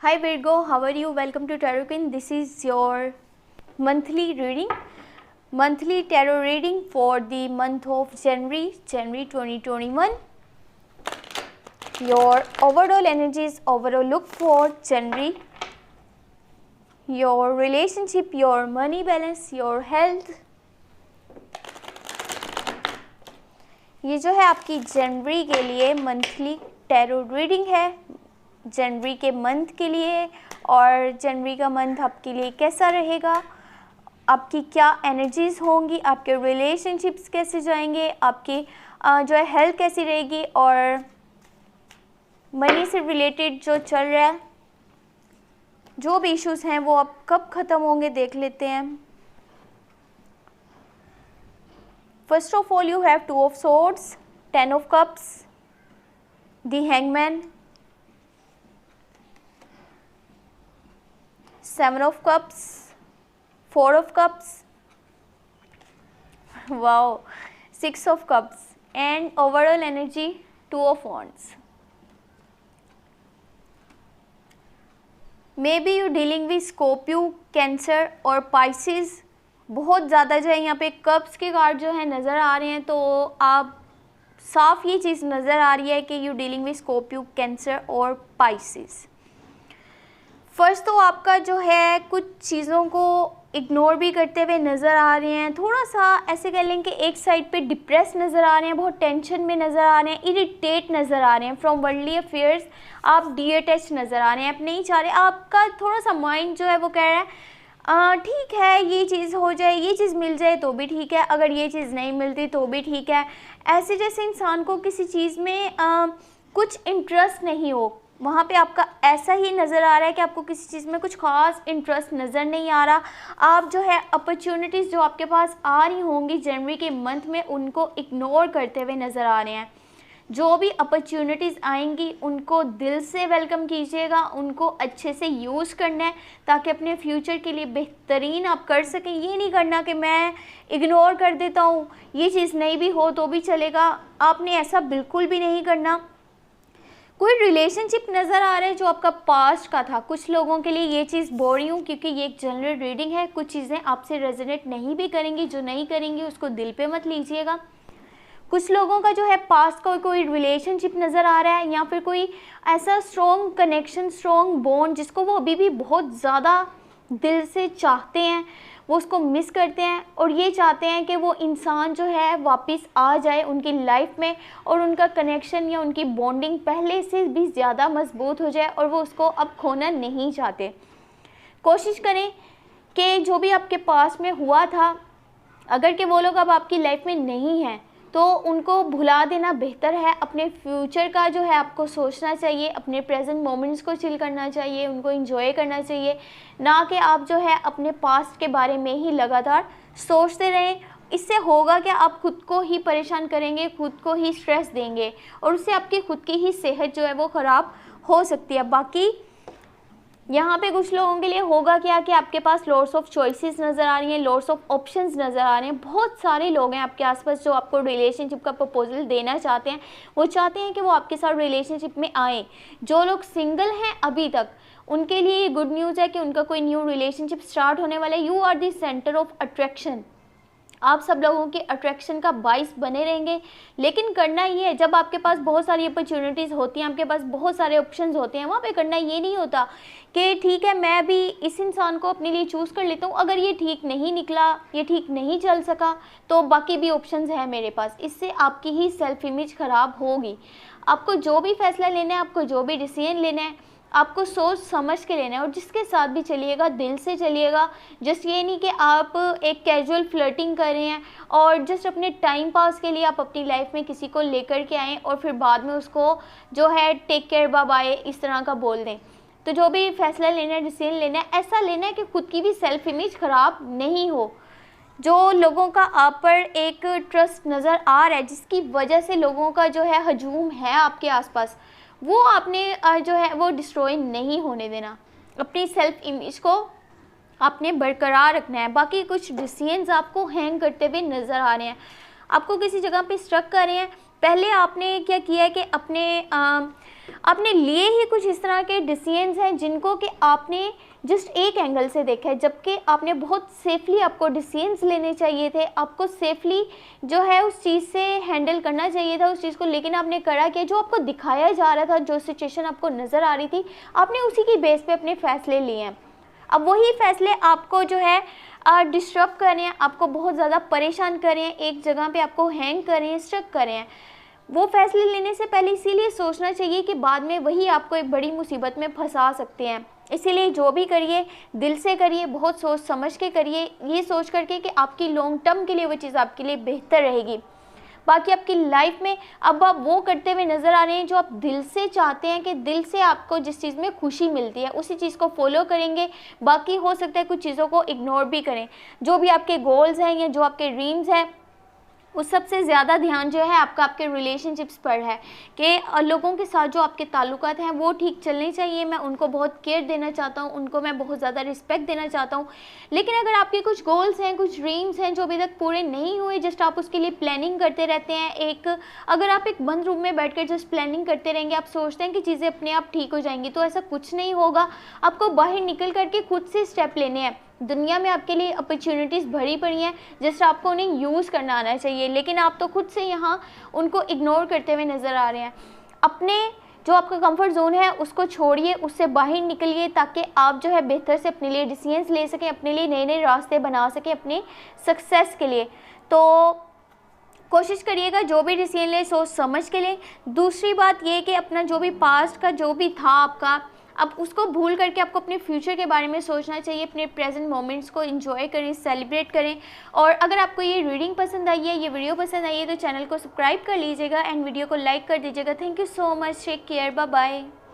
Hi Virgo, how are you? Welcome to Tarot Queen. This is your monthly reading. Monthly tarot reading for the month of January 2021. Your overall energies, overall look for January. Your relationship, your money balance, your health. ये जो है आपकी जनवरी के लिए monthly tarot reading है, जनवरी के month के लिए। और जनवरी का मंथ आपके लिए कैसा रहेगा, आपकी क्या एनर्जीज होंगी, आपके रिलेशनशिप्स कैसे जाएंगे, आपकी जो है हेल्थ कैसी रहेगी, और मनी से रिलेटेड जो चल रहा है, जो भी इश्यूज हैं वो अब कब ख़त्म होंगे देख लेते हैं। First of all, you have Two of Swords, Ten of Cups, the Hangman, Seven of Cups, Four of Cups, wow, Six of Cups, and overall energy Two of Wands. Maybe you dealing with Scorpio, Cancer और Pisces। बहुत ज़्यादा जो है यहाँ पे cups के card जो है नज़र आ रहे हैं, तो आप साफ ये चीज़ नज़र आ रही है कि you dealing with Scorpio, cancer और पाइसेस। फर्स्ट तो आपका जो है कुछ चीज़ों को इग्नोर भी करते हुए नज़र आ रहे हैं, थोड़ा सा ऐसे कह लें कि एक साइड पे डिप्रेस नज़र आ रहे हैं, बहुत टेंशन में नज़र आ रहे हैं, इरिटेट नज़र आ रहे हैं फ्रॉम वर्ल्डली अफेयर्स। आप डिअटैच नज़र आ रहे हैं, आप नहीं चाह रहे, आपका थोड़ा सा माइंड जो है वो कह रहा है ठीक है ये चीज़ हो जाए, ये चीज़ मिल जाए तो भी ठीक है, अगर ये चीज़ नहीं मिलती तो भी ठीक है। ऐसे जैसे इंसान को किसी चीज़ में कुछ इंटरेस्ट नहीं हो, वहाँ पे आपका ऐसा ही नज़र आ रहा है कि आपको किसी चीज़ में कुछ ख़ास इंटरेस्ट नज़र नहीं आ रहा। आप जो है अपॉर्चुनिटीज़ जो आपके पास आ रही होंगी जनवरी के मंथ में, उनको इग्नोर करते हुए नज़र आ रहे हैं। जो भी अपॉर्चुनिटीज़ आएंगी उनको दिल से वेलकम कीजिएगा, उनको अच्छे से यूज़ करना है ताकि अपने फ्यूचर के लिए बेहतरीन आप कर सकें। ये नहीं करना कि मैं इग्नोर कर देता हूँ, ये चीज़ नहीं भी हो तो भी चलेगा, आपने ऐसा बिल्कुल भी नहीं करना। कोई रिलेशनशिप नज़र आ रहा है जो आपका पास्ट का था। कुछ लोगों के लिए ये चीज़ बोल रही हूँ क्योंकि ये एक जनरल रीडिंग है, कुछ चीज़ें आपसे रेजोनेट नहीं भी करेंगी, जो नहीं करेंगी उसको दिल पे मत लीजिएगा। कुछ लोगों का जो है पास्ट का कोई रिलेशनशिप नज़र आ रहा है, या फिर कोई ऐसा स्ट्रॉन्ग कनेक्शन, स्ट्रॉन्ग बॉन्ड जिसको वो अभी भी बहुत ज़्यादा दिल से चाहते हैं, वो उसको मिस करते हैं और ये चाहते हैं कि वो इंसान जो है वापस आ जाए उनकी लाइफ में और उनका कनेक्शन या उनकी बॉन्डिंग पहले से भी ज़्यादा मजबूत हो जाए और वो उसको अब खोना नहीं चाहते। कोशिश करें कि जो भी आपके पास में हुआ था, अगर कि वो लोग अब आपकी लाइफ में नहीं हैं तो उनको भुला देना बेहतर है। अपने फ्यूचर का जो है आपको सोचना चाहिए, अपने प्रेजेंट मोमेंट्स को चिल करना चाहिए, उनको एंजॉय करना चाहिए, ना कि आप जो है अपने पास्ट के बारे में ही लगातार सोचते रहें। इससे होगा कि आप खुद को ही परेशान करेंगे, खुद को ही स्ट्रेस देंगे और उससे आपकी खुद की ही सेहत जो है वो ख़राब हो सकती है। बाकी यहाँ पे कुछ लोगों के लिए होगा क्या कि आपके पास लॉट्स ऑफ चॉइसेस नज़र आ रही हैं, लॉट्स ऑफ ऑप्शंस नज़र आ रहे हैं। बहुत सारे लोग हैं आपके आसपास जो आपको रिलेशनशिप का प्रपोजल देना चाहते हैं, वो चाहते हैं कि वो आपके साथ रिलेशनशिप में आएँ। जो लोग सिंगल हैं अभी तक, उनके लिए ये गुड न्यूज़ है कि उनका कोई न्यू रिलेशनशिप स्टार्ट होने वाला है। You are the centre of attraction, आप सब लोगों के अट्रैक्शन का बाइस बने रहेंगे। लेकिन करना ये है, जब आपके पास बहुत सारी अपॉर्चुनिटीज़ होती हैं, आपके पास बहुत सारे ऑप्शंस होते हैं, वहाँ पे करना ये नहीं होता कि ठीक है मैं भी इस इंसान को अपने लिए चूज़ कर लेता हूँ, अगर ये ठीक नहीं निकला, ये ठीक नहीं चल सका तो बाकी भी ऑप्शंस हैं मेरे पास। इससे आपकी ही सेल्फ इमेज ख़राब होगी। आपको जो भी फैसला लेना है, आपको जो भी डिसीजन लेना है, आपको सोच समझ के लेना है और जिसके साथ भी चलिएगा दिल से चलिएगा। जस्ट ये नहीं कि आप एक कैजुअल फ्लर्टिंग कर रहे हैं और जस्ट अपने टाइम पास के लिए आप अपनी लाइफ में किसी को लेकर के आएँ और फिर बाद में उसको जो है टेक केयर बाय बाय इस तरह का बोल दें। तो जो भी फैसला लेना है, डिसीजन लेना है, ऐसा लेना है कि खुद की भी सेल्फ इमेज ख़राब नहीं हो। जो लोगों का आप पर एक ट्रस्ट नज़र आ रहा है जिसकी वजह से लोगों का जो है हजूम है आपके आसपास, वो आपने जो है वो डिस्ट्रॉय नहीं होने देना। अपनी सेल्फ इमेज को आपने बरकरार रखना है। बाकी कुछ डिसीजंस आपको हैंग करते हुए नज़र आ रहे हैं, आपको किसी जगह पे स्ट्रक कर रहे हैं, पहले आपने क्या किया है कि अपने लिए ही कुछ इस तरह के डिसीजंस हैं जिनको कि आपने जस्ट एक एंगल से देखा है, जबकि आपने बहुत सेफली आपको डिसीजंस लेने चाहिए थे, आपको सेफली जो है उस चीज़ से हैंडल करना चाहिए था उस चीज़ को, लेकिन आपने करा कि जो आपको दिखाया जा रहा था, जो सिचुएशन आपको नज़र आ रही थी, आपने उसी की बेस पे अपने फ़ैसले लिए हैं। अब वही फ़ैसले आपको जो है डिस्टर्ब कर रहे हैं, आपको बहुत ज़्यादा परेशान कर रहे हैं, एक जगह पे आपको हैंग कर रहे हैं, स्टक कर रहे हैं। वो फैसले लेने से पहले इसीलिए सोचना चाहिए कि बाद में वही आपको एक बड़ी मुसीबत में फंसा सकते हैं। इसीलिए जो भी करिए दिल से करिए, बहुत सोच समझ के करिए, ये सोच करके कि आपकी लॉन्ग टर्म के लिए वो चीज़ आपके लिए बेहतर रहेगी। बाकी आपकी लाइफ में अब आप वो करते हुए नज़र आ रहे हैं जो आप दिल से चाहते हैं, कि दिल से आपको जिस चीज़ में खुशी मिलती है उसी चीज़ को फॉलो करेंगे। बाकी हो सकता है कुछ चीज़ों को इग्नोर भी करें। जो भी आपके गोल्स हैं या जो आपके ड्रीम्स हैं, उस सबसे ज़्यादा ध्यान जो है आपका आपके रिलेशनशिप्स पर है कि लोगों के साथ जो आपके ताल्लुकात हैं वो ठीक चलने चाहिए। मैं उनको बहुत केयर देना चाहता हूँ, उनको मैं बहुत ज़्यादा रिस्पेक्ट देना चाहता हूँ। लेकिन अगर आपके कुछ गोल्स हैं, कुछ ड्रीम्स हैं जो अभी तक पूरे नहीं हुए, जस्ट आप उसके लिए प्लानिंग करते रहते हैं, अगर आप एक बंद रूम में बैठकर जस्ट प्लानिंग करते रहेंगे, आप सोचते हैं कि चीज़ें अपने आप ठीक हो जाएंगी, तो ऐसा कुछ नहीं होगा। आपको बाहर निकल करके खुद से स्टेप लेने हैं। दुनिया में आपके लिए अपॉर्चुनिटीज़ भरी पड़ी हैं, जस्ट आपको उन्हें यूज़ करना आना चाहिए, लेकिन आप तो खुद से यहाँ उनको इग्नोर करते हुए नज़र आ रहे हैं। अपने जो आपका कंफर्ट जोन है उसको छोड़िए, उससे बाहर निकलिए, ताकि आप जो है बेहतर से अपने लिए डिसीजंस ले सकें, अपने लिए नए नए रास्ते बना सकें अपने सक्सेस के लिए। तो कोशिश करिएगा जो भी डिसीजन ले सोच समझ के लें। दूसरी बात ये कि अपना जो भी पास्ट का जो भी था आपका, अब उसको भूल करके आपको अपने फ्यूचर के बारे में सोचना चाहिए। अपने प्रेजेंट मोमेंट्स को एंजॉय करें, सेलिब्रेट करें। और अगर आपको ये रीडिंग पसंद आई है, ये वीडियो पसंद आई है, तो चैनल को सब्सक्राइब कर लीजिएगा एंड वीडियो को लाइक कर दीजिएगा। Thank you so much, take care, bye bye.